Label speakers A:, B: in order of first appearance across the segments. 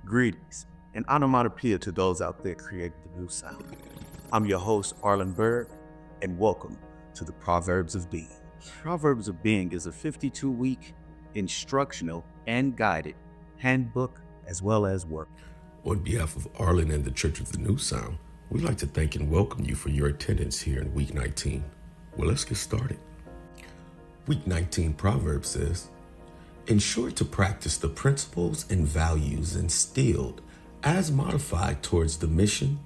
A: Greetings and onomatopoeia to those out there creating the new sound. I'm your host, Lynn Burg, and welcome to the Proverbs of Being. Proverbs of Being is a 52-week instructional and guided handbook as well as work.
B: On behalf of Arlen and the Church of the New Sound, we'd like to thank and welcome you for your attendance here in Week 19. Well, let's get started. Week 19 Proverb says, ensure to practice the principles and values instilled as modified towards the mission,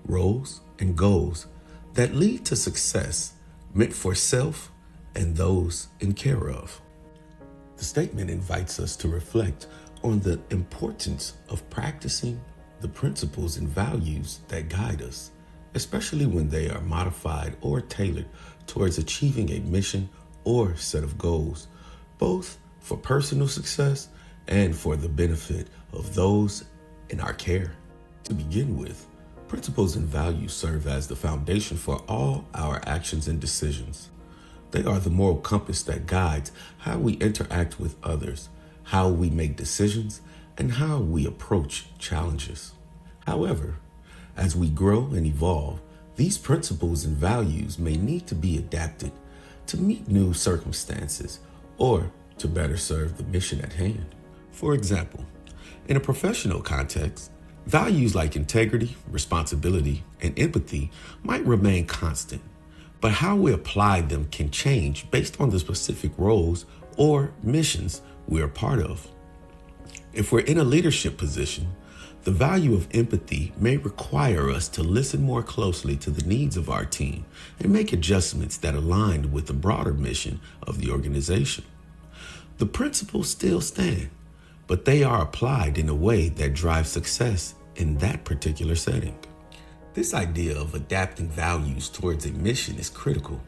B: roles, and goals that lead to success meant for self and those in care of. The statement invites us to reflect on the importance of practicing the principles and values that guide us, especially when they are modified or tailored towards achieving a mission or set of goals, both for personal success and for the benefit of those in our care. To begin with, principles and values serve as the foundation for all our actions and decisions. They are the moral compass that guides how we interact with others, how we make decisions, and how we approach challenges. However, as we grow and evolve, these principles and values may need to be adapted to meet new circumstances or to better serve the mission at hand. For example, in a professional context, values like integrity, responsibility, and empathy might remain constant, but how we apply them can change based on the specific roles or missions we are part of. If we're in a leadership position, the value of empathy may require us to listen more closely to the needs of our team and make adjustments that align with the broader mission of the organization. The principles still stand, but they are applied in a way that drives success in that particular setting. This idea of adapting values towards a mission is critical.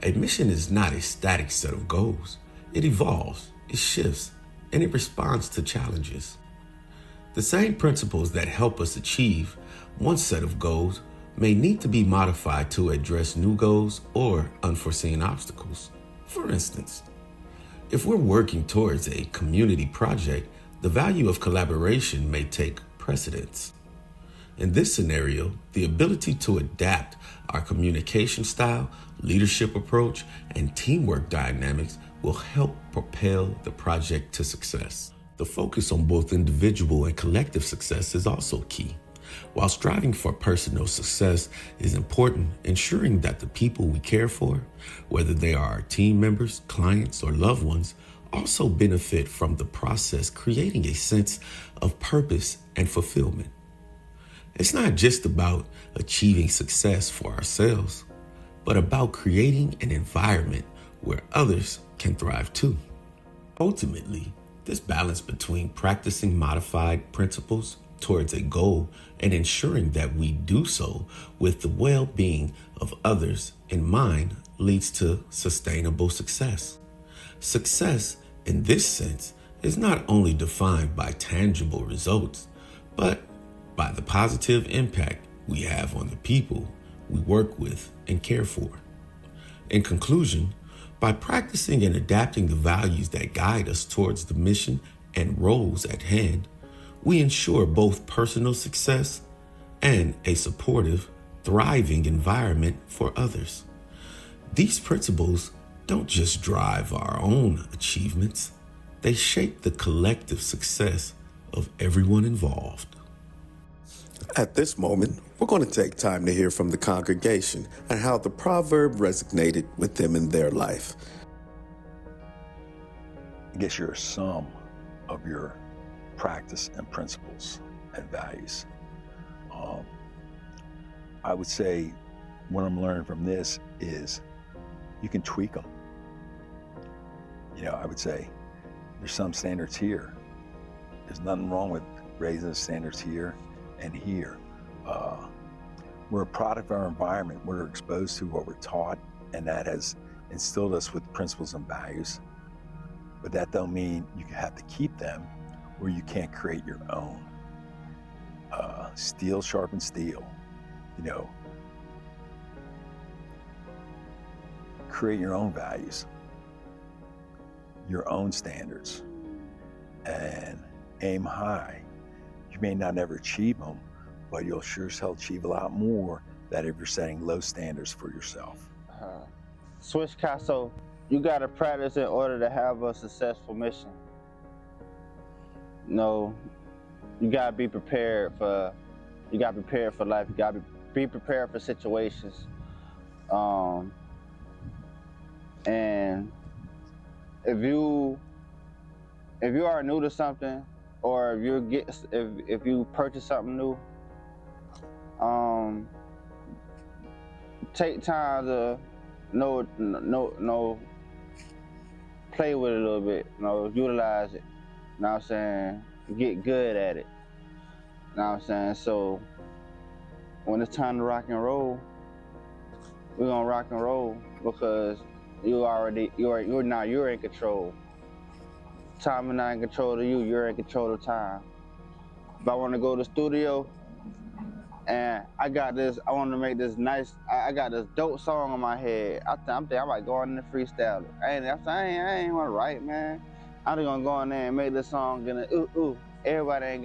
B: A mission is not a static set of goals. It evolves, it shifts, and it responds to challenges. The same principles that help us achieve one set of goals may need to be modified to address new goals or unforeseen obstacles. For instance, if we're working towards a community project, the value of collaboration may take precedence. In this scenario, the ability to adapt our communication style, leadership approach, and teamwork dynamics will help propel the project to success. The focus on both individual and collective success is also key. While striving for personal success is important, ensuring that the people we care for, whether they are our team members, clients, or loved ones, also benefit from the process, creating a sense of purpose and fulfillment. It's not just about achieving success for ourselves, but about creating an environment where others can thrive too. Ultimately, this balance between practicing modified principles towards a goal and ensuring that we do so with the well-being of others in mind leads to sustainable success. Success, in this sense, is not only defined by tangible results, but by the positive impact we have on the people we work with and care for. In conclusion, by practicing and adapting the values that guide us towards the mission and roles at hand, we ensure both personal success and a supportive, thriving environment for others. These principles don't just drive our own achievements, they shape the collective success of everyone involved.
C: At this moment, we're going to take time to hear from the congregation and how the proverb resonated with them in their life.
D: I guess you're a sum of your practice and principles and values. I would say what I'm learning from this is you can tweak them. I would say there's some standards here. There's nothing wrong with raising the standards here and here. We're a product of our environment. We're exposed to what we're taught, and that has instilled us with principles and values. But that don't mean you have to keep them or you can't create your own. Steel sharpens steel. Create your own values, your own standards, and aim high. You may not ever achieve them, but you'll sure as hell achieve a lot more than if you're setting low standards for yourself.
E: Switch Castle, you gotta practice in order to have a successful mission. No, you gotta be prepared for life. You gotta be prepared for situations. And if you are new to something, or if you purchase something new, take time to play with it a little bit, utilize it, you know what I'm saying? Get good at it, you know what I'm saying? So when it's time to rock and roll, we're gonna rock and roll because you're in control. Time is not in control of you, you're in control of time. If I wanna go to the studio and I got this dope song in my head, I'm thinking I might go in there and freestyle it. I ain't wanna write, man. I'm just gonna go in there and make this song and ooh. Everybody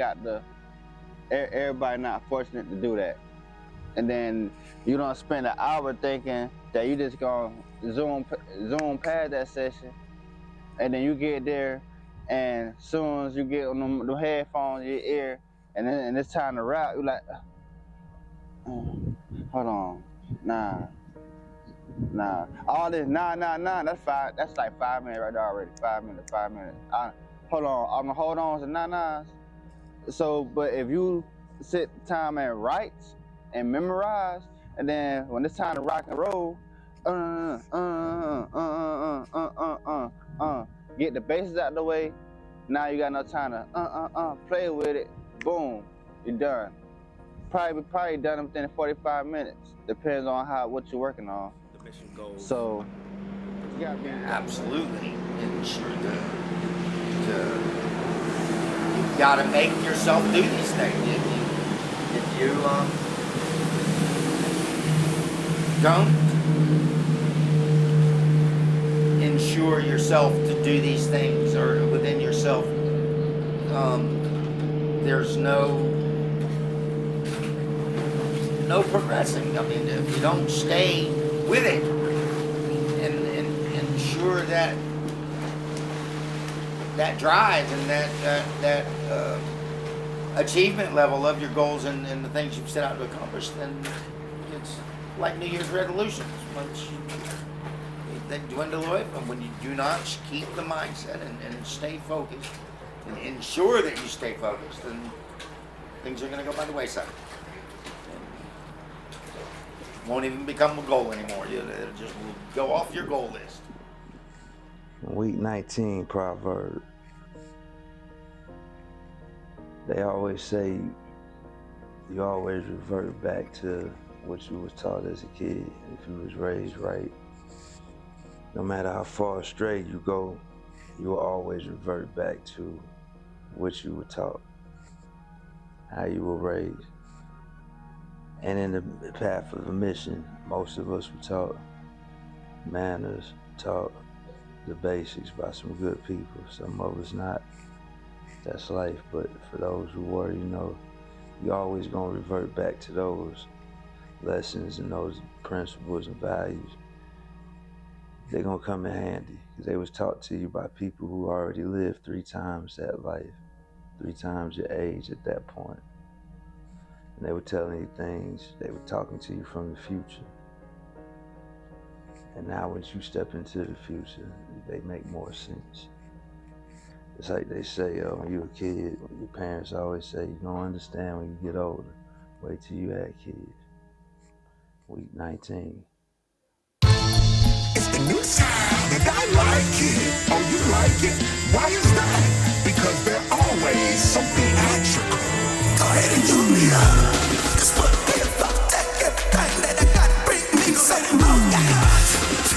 E: not fortunate to do that. And then you don't spend an hour thinking that you just gonna zoom past that session, and then you get there, and as soon as you get on the headphones in your ear, and then it's time to rap, you're like, hold on, nah. All this, nah, that's like 5 minutes right there already, 5 minutes. Hold on to nah. So, but if you sit time and write and memorize, and then when it's time to rock and roll, get the bases out of the way. Now you got no time to play with it. Boom, you're done. Probably done within 45 minutes. Depends on what you're working on.
F: The mission goals.
E: So you gotta be
F: absolutely ensure you gotta make yourself do these things. If you don't ensure yourself to do these things, or within yourself, there's no progressing. I mean, if you don't stay with it and ensure that drive and that achievement level of your goals and the things you've set out to accomplish, then it's like New Year's resolutions. Once they dwindle away, and when you do not keep the mindset and stay focused and ensure that you stay focused, then things are going to go by the wayside. It won't even become a goal anymore. It'll just go off your goal list.
G: Week 19 proverb. They always say you always revert back to what you was taught as a kid. If you was raised right, no matter how far astray you go, you will always revert back to what you were taught, how you were raised. And in the path of the mission, most of us were taught manners, taught the basics by some good people. Some of us not. That's life. But for those who were, you're always gonna revert back to those lessons and those principles and values. They're gonna come in handy because they was taught to you by people who already lived 3 times that life, 3 times your age at that point. And they were telling you things, they were talking to you from the future. And now once you step into the future, they make more sense. It's like they say, when you're a kid, your parents always say, you don't understand when you get older. Wait till you have kids. Week 19.
H: It's the new sound and I like it. Oh, you like it? Why is that? Because they're always so theatrical. Go ahead and use me up. Just put me up, take everything that I got, bring me something more down.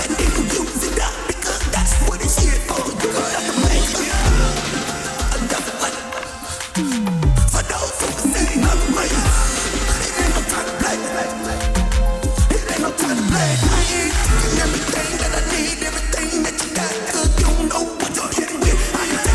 H: And then use it up because that's what it's here for. You gotta make me another one. For those who are sitting up late, it ain't no time to play. It ain't no time to play. I ain't taking everything that I need, everything that you got, cause you don't know what you're getting with. I ain't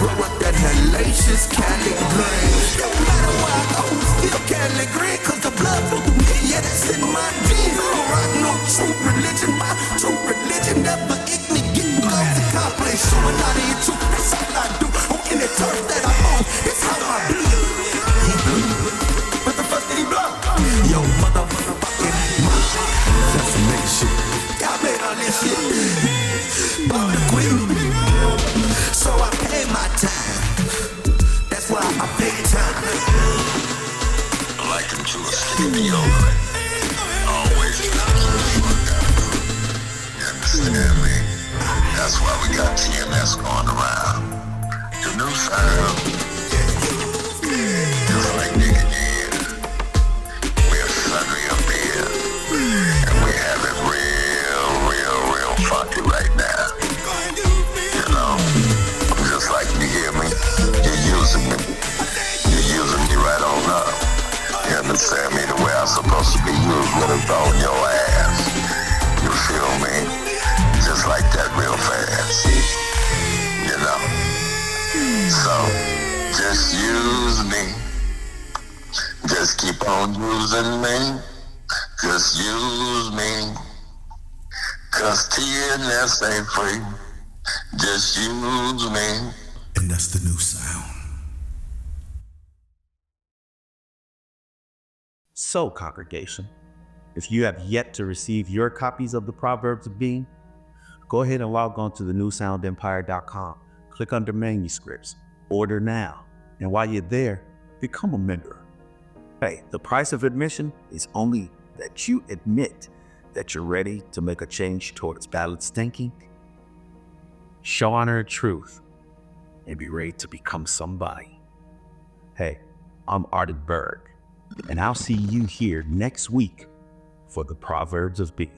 H: Grow up that hellacious Cali brain. No matter where I go, still Cali green, cause the blood flow through me, yeah, that's in my genes. I don't rock no true religion, my true religion never ignorant, getting goals accomplished. Showing out of your truth, that's all I do. On any turf that I own, it's how I bleed. He blew. What the fuck did he blow? Yo, motherfucking mouth. That's some nigga shit. Y'all made all this shit. Bought the queen. So I pay my time. That's why I pay time.
I: Like into a studio. Always trying to keep it up. You understand me? That's why we got TMS going around. The new sound. Just like nigga did. We're sundry up here. And we have it real funky right now. You know? Just like you hear me. You're using me. You're using me right on up. You understand me the way I'm supposed to be used when it's on your ass. You feel me? Just like that real fast. You know? So, just use me. Just keep on using me. Just use me. Cause TNS ain't free. Just use me.
H: And that's the new sound.
A: So, congregation, if you have yet to receive your copies of the Proverbs of Being, go ahead and log on to thenewsoundempire.com. Click under manuscripts, order now. And while you're there, become a member. Hey, the price of admission is only that you admit that you're ready to make a change towards balanced thinking, show honor and truth, and be ready to become somebody. Hey, I'm Lynn Burg, and I'll see you here next week for the Proverbs of Being.